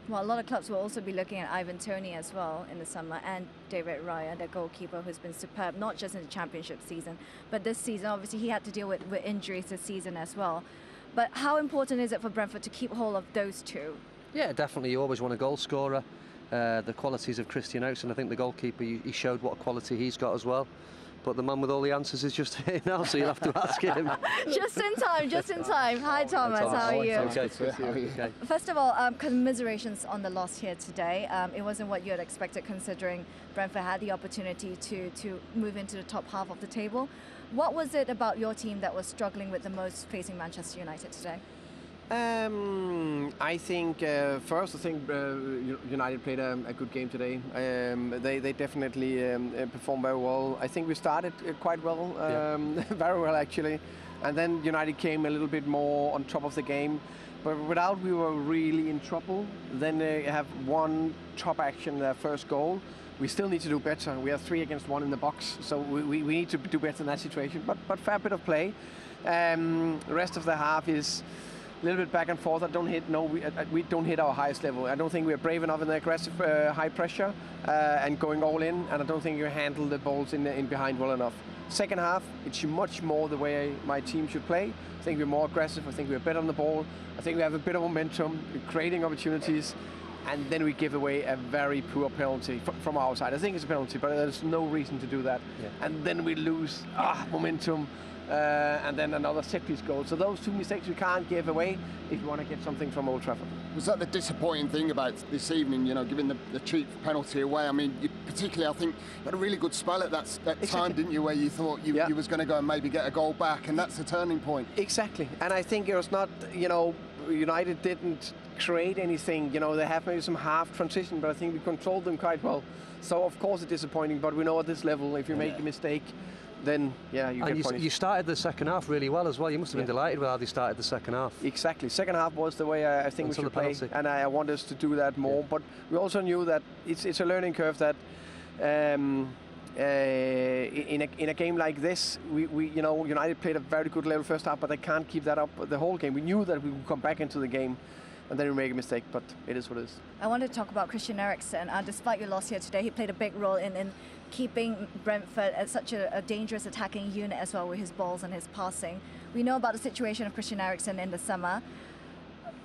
Well, a lot of clubs will also be looking at Ivan Toney as well in the summer, and David Raya, the goalkeeper, who's been superb, not just in the championship season, but this season. Obviously, he had to deal with injuries this season as well. But how important is it for Brentford to keep hold of those two? Yeah, definitely. You always want a goal scorer. The qualities of Christian Eriksen, I think the goalkeeper, he showed what quality he's got as well. But the man with all the answers is just here now, so you'll have to ask him. Just in time, just in time. Hi, Thomas. How are you? Okay. First of all, commiserations on the loss here today. It wasn't what you had expected, considering Brentford had the opportunity to move into the top half of the table. What was it about your team that was struggling with the most facing Manchester United today? I think United played a good game today. They definitely performed very well. I think we started quite well, very well actually, and then United came a little bit more on top of the game. But without we were really in trouble. Then they have one top action, their first goal. We still need to do better. We have 3 against 1 in the box, so we need to do better in that situation. But fair bit of play. The rest of the half is a little bit back and forth. We don't hit our highest level. I don't think we're brave enough in the aggressive high pressure and going all in, and I don't think you handle the balls in behind well enough. Second half, it's much more the way my team should play. I think we're more aggressive. I think we're better on the ball. I think we have a bit of momentum, we're creating opportunities, and then we give away a very poor penalty from our side. I think it's a penalty, but there's no reason to do that. Yeah. And then we lose momentum. And then another set-piece goal. So those 2 mistakes we can't give away if you want to get something from Old Trafford. Was that the disappointing thing about this evening, giving the cheap penalty away? I mean, particularly, I think you had a really good spell at that time, didn't you, where you thought you was going to go and maybe get a goal back, and that's the turning point. Exactly. And I think it was not, United didn't create anything. They have maybe some half transition, but I think we controlled them quite well. So, of course, it's disappointing, but we know at this level, if you make a mistake, then you get points. You started the second half really well as well. You must have been delighted with how they started the second half. Exactly. Second half was the way I think we should play, and I want us to do that more. But we also knew that it's a learning curve that in a game like this, we United played a very good level first half, but they can't keep that up the whole game. We knew that we would come back into the game, and then we make a mistake, but it is what it is. I want to talk about Christian Eriksen. Despite your loss here today, he played a big role in keeping Brentford at such a dangerous attacking unit as well with his balls and his passing. We know about the situation of Christian Eriksen in the summer.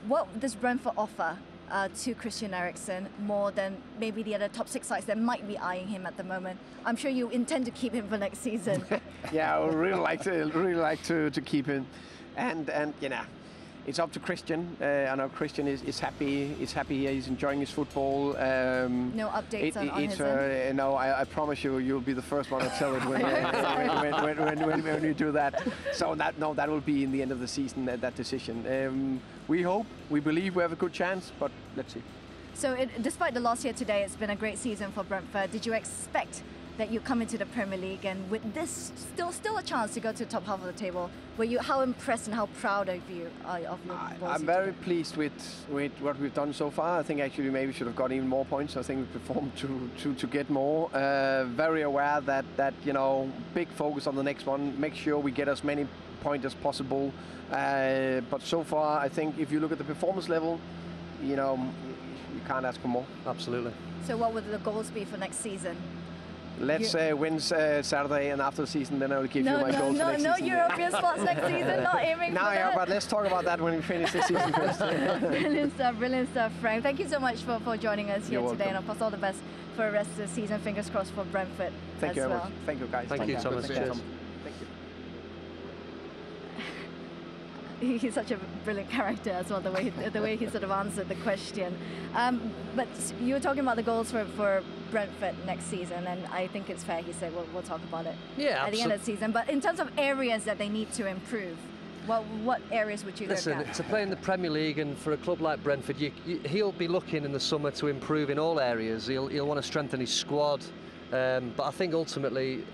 What does Brentford offer to Christian Eriksen more than maybe the other top 6 sides that might be eyeing him at the moment? I'm sure you intend to keep him for next season. Yeah, I would really like to keep him, and it's up to Christian. I know Christian is happy. He's happy here. He's enjoying his football. No updates on his end? No, I promise you'll be the first one to tell it when you do that. So that will be in the end of the season, that decision. We hope, we believe we have a good chance, but let's see. So despite the loss here today, it's been a great season for Brentford. Did you expect that you come into the Premier League, and with this still a chance to go to the top half of the table? How impressed and how proud of your goals? I'm very pleased with what we've done so far. I think actually maybe we should have got even more points. I think we performed to get more. Very aware that big focus on the next one. Make sure we get as many points as possible. But so far, I think if you look at the performance level, you can't ask for more. Absolutely. So what would the goals be for next season? Let's win Saturday, and after the season, then I will give you my goals for next season. No European spots next season, not aiming for that. But let's talk about that when we finish the season first. Brilliant stuff, Frank. Thank you so much for joining us here today, and of course all the best for the rest of the season. Fingers crossed for Brentford Thank you as very well. much. Thank you, guys. Thank you, Thomas. Cheers. Thank you. He's such a brilliant character as well, the way he sort of answered the question. But you were talking about the goals for Brentford next season, and I think it's fair. He said we'll talk about it at the end of the season. But in terms of areas that they need to improve, what areas would you look at? Listen, to play in the Premier League and for a club like Brentford, he'll be looking in the summer to improve in all areas. He'll want to strengthen his squad, but I think ultimately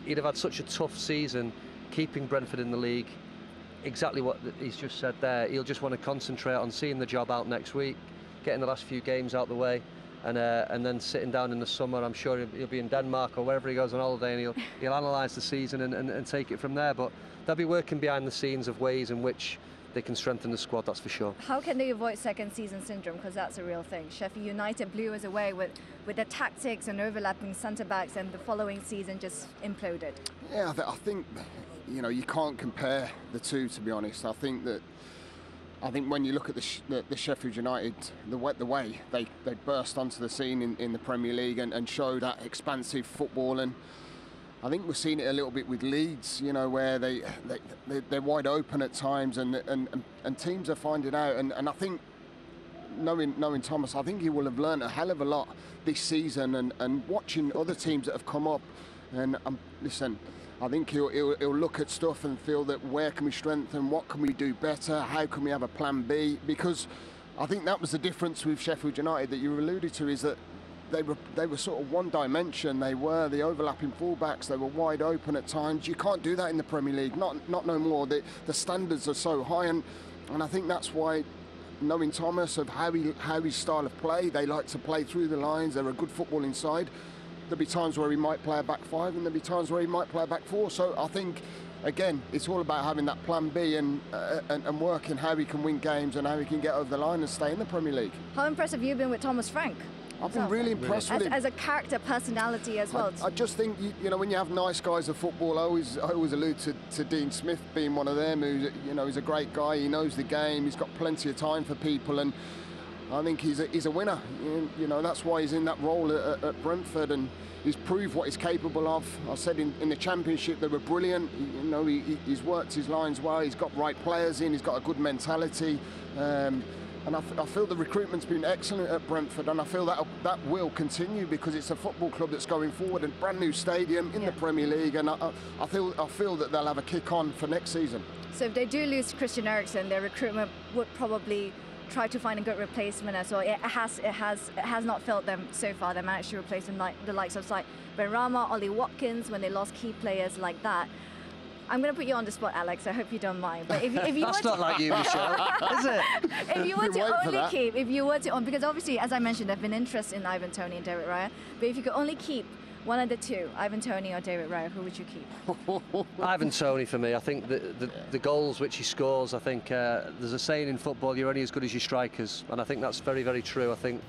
he'd have had such a tough season keeping Brentford in the league. Exactly what he's just said there. He'll just want to concentrate on seeing the job out next week, getting the last few games out the way, and then sitting down in the summer. I'm sure he'll be in Denmark or wherever he goes on holiday, and he'll analyse the season and take it from there. But they'll be working behind the scenes of ways in which they can strengthen the squad, that's for sure. How can they avoid second season syndrome? Because that's a real thing. Sheffield United blew us away with the tactics and overlapping centre-backs, and the following season just imploded. Yeah, I think, you know, you can't compare the two, to be honest. I think when you look at the Sheffield United, the way they burst onto the scene in the Premier League and show that expansive football, and I think we're seeing it a little bit with Leeds, you know, where they're wide open at times, and teams are finding out. And I think, knowing Thomas, I think he will have learned a hell of a lot this season, and watching other teams that have come up. And listen, I think he'll look at stuff and feel that where can we strengthen, what can we do better, how can we have a plan B? Because I think that was the difference with Sheffield United that you alluded to, is that they were sort of one dimension. They were the overlapping fullbacks. They were wide open at times. You can't do that in the Premier League. Not no more. The standards are so high, and I think that's why, knowing Thomas, of how his style of play, they like to play through the lines. They're a good footballing side. There'll be times where he might play a back five, and there'll be times where he might play a back four. So I think, again, it's all about having that plan B and working how he can win games and how he can get over the line and stay in the Premier League. How impressive have you been with Thomas Frank? I've been really impressed with him. As a character, personality as well. I just think, you know, when you have nice guys of football, I always allude to Dean Smith being one of them, who's, you know, he's a great guy. He knows the game. He's got plenty of time for people, and I think he's a winner. You know, that's why he's in that role at Brentford, and he's proved what he's capable of. I said in the Championship they were brilliant. You know, he's worked his lines well. He's got right players in. He's got a good mentality. And I feel the recruitment's been excellent at Brentford, and I feel that will continue, because it's a football club that's going forward, and brand new stadium in the Premier League, and I feel that they'll have a kick on for next season. So if they do lose Christian Eriksen, their recruitment would probably try to find a good replacement as well. It has not failed them so far. They managed to replace them like the likes of Benrahma, Ollie Watkins, when they lost key players like that. I'm going to put you on the spot, Alex. I hope you don't mind. But if you that's not like you, Michelle, is it? If you were to only keep, because obviously, as I mentioned, there've been interest in Ivan Toney and David Raya. But if you could only keep one of the two, Ivan Toney or David Raya, who would you keep? Ivan Toney for me. I think the goals which he scores, I think there's a saying in football, you're only as good as your strikers, and I think that's very, very true. I think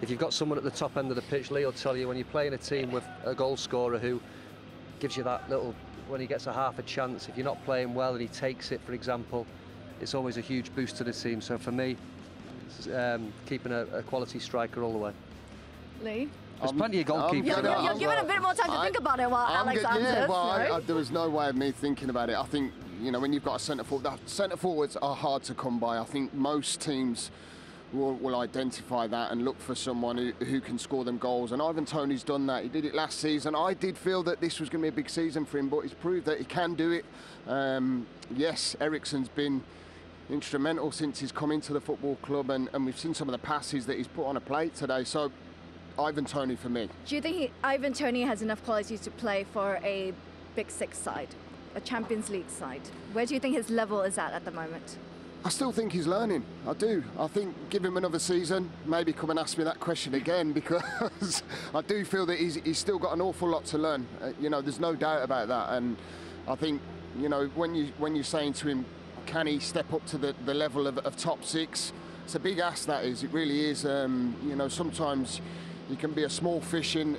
if you've got someone at the top end of the pitch, Lee will tell you, when you're playing a team with a goal scorer who gives you that little, when he gets a half a chance, if you're not playing well and he takes it, for example, it's always a huge boost to the team. So for me, keeping a quality striker all the way. Lee? There's plenty of goalkeepers. You're given a bit more time to think about it while Alex answers. Yeah, well, there was no way of me thinking about it. I think, you know, when you've got a centre forward, centre forwards are hard to come by. I think most teams will identify that and look for someone who can score them goals, and Ivan Toney's done that. He did it last season. I did feel that this was going to be a big season for him, but he's proved that he can do it. Yes, Eriksen's been instrumental since he's come into the football club, and we've seen some of the passes that he's put on a plate today. So Ivan Toney for me. Do you think Ivan Toney has enough qualities to play for a Big Six side, a Champions League side? Where do you think his level is at the moment? I still think he's learning. I do. I think give him another season, maybe come and ask me that question again, because I do feel that he's still got an awful lot to learn. You know, there's no doubt about that. And I think, you know, when you're saying to him, can he step up to the level of top six? It's a big ask, that is. It really is. You know, sometimes you can be a small fish in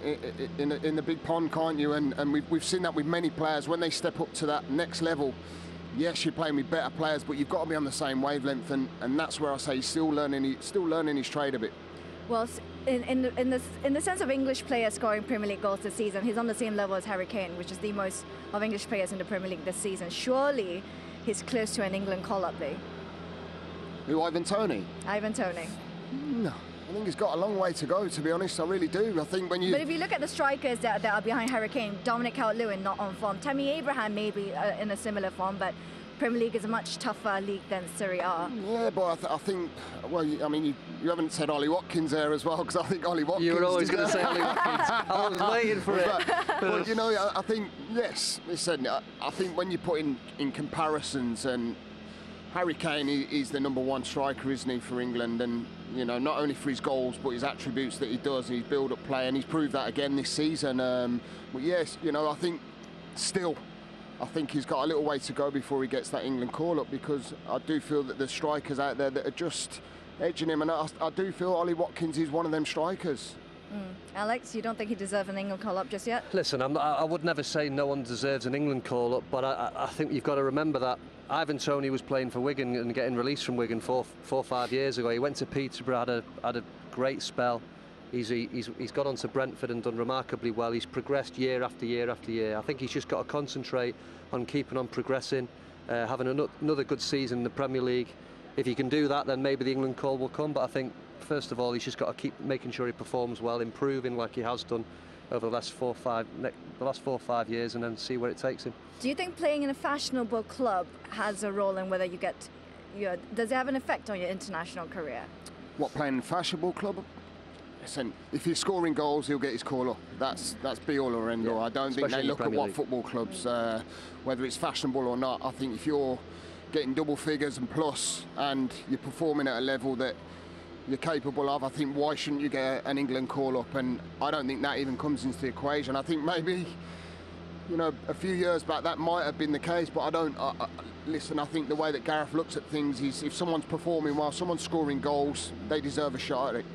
the big pond, can't you? And we've seen that with many players when they step up to that next level. Yes, you're playing with better players, but you've got to be on the same wavelength, and that's where I say he's still learning his trade a bit. Well, in the sense of English players scoring Premier League goals this season, he's on the same level as Harry Kane, which is the most of English players in the Premier League this season. Surely he's close to an England call-up, Lee. Who, Ivan Toney? Ivan Toney. No. I think he's got a long way to go, to be honest. I really do. I think when you... But if you look at the strikers that are behind Harry Kane, Dominic Calvert-Lewin not on form. Tammy Abraham maybe in a similar form, but Premier League is a much tougher league than Serie A. Yeah, but I think, well, I mean, you haven't said Ollie Watkins there as well, because I think Ollie Watkins... You were always going to say Ollie Watkins. I was waiting for it. But, you know, I think, yes, listen, I think when you put in comparisons, and Harry Kane is the #1 striker, isn't he, for England? And, you know, not only for his goals, but his attributes that he does, and his build-up play, and he's proved that again this season. But yes, you know, I think still I think he's got a little way to go before he gets that England call-up, because I do feel that there's strikers out there that are just edging him, and I do feel Ollie Watkins is one of them strikers. Alex, you don't think he deserves an England call-up just yet? Listen, I would never say no one deserves an England call-up, but I think you've got to remember that Ivan Toney was playing for Wigan and getting released from Wigan 4 or 5 years ago. He went to Peterborough, had a great spell. He's got on to Brentford and done remarkably well. He's progressed year after year after year. I think he's just got to concentrate on keeping on progressing, having another good season in the Premier League. If he can do that, then maybe the England call will come. But I think, first of all, he's just got to keep making sure he performs well, improving like he has done over the last 4 or 5 years, and then see where it takes him. Do you think playing in a fashionable club has a role in whether you get... does it have an effect on your international career? What, playing in a fashionable club? Listen, if he's scoring goals, he'll get his call up. That's be all or end all. I don't think they look at what football clubs, whether it's fashionable or not. I think if you're getting double figures and plus, and you're performing at a level that you're capable of, I think why shouldn't you get an England call up? And I don't think that even comes into the equation. I think maybe, you know, a few years back that might have been the case, but I don't. Listen, I think the way that Gareth looks at things is if someone's performing well, someone's scoring goals, they deserve a shot at it.